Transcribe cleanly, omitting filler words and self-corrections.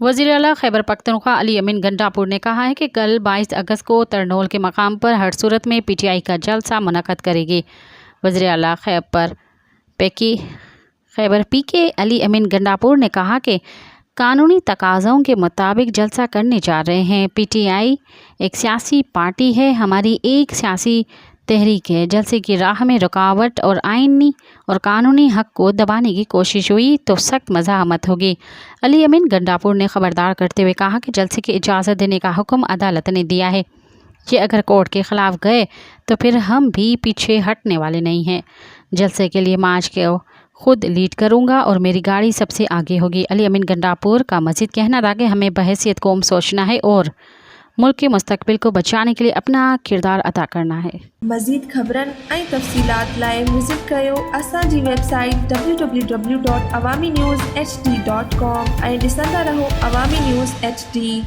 वज़ीर आला खैबर पख्तूनख्वा अली अमीन गंडापुर ने कहा है कि कल 22 अगस्त को तरनोल के मकाम पर हर सूरत में PTI का जलसा मुनक़द करेगी। वज़ीर आला खैबर PK अली अमीन गंडापुर ने कहा कि कानूनी तकाज़ों के मुताबिक जलसा करने जा रहे हैं। PTI एक सियासी पार्टी है, हमारी एक सियासी तहरीक है। जलसे की राह में रुकावट और आईनी और कानूनी हक को दबाने की कोशिश हुई तो सख्त मज़ाहमत होगी। अली अमीन गंडापुर ने खबरदार करते हुए कहा कि जलसे की इजाज़त देने का हुक्म अदालत ने दिया है। ये अगर कोर्ट के ख़िलाफ़ गए तो फिर हम भी पीछे हटने वाले नहीं हैं। जलसे के लिए मार्च को खुद लीड करूंगा और मेरी गाड़ी सबसे आगे होगी। अली अमीन गंडापुर का मज़ीद कहना था कि हमें बहैसियत कौम सोचना है और मुल्क के मुस्तकबिल को बचाने के लिए अपना किरदार अदा करना है। मज़ीद ख़बरन ऐं तफ़सीलात लाइ विज़िट कयो असांजी वेबसाइट www.awamiNewsHD.com ऐं ॾिसंदा रहो अवामी न्यूज़ HD।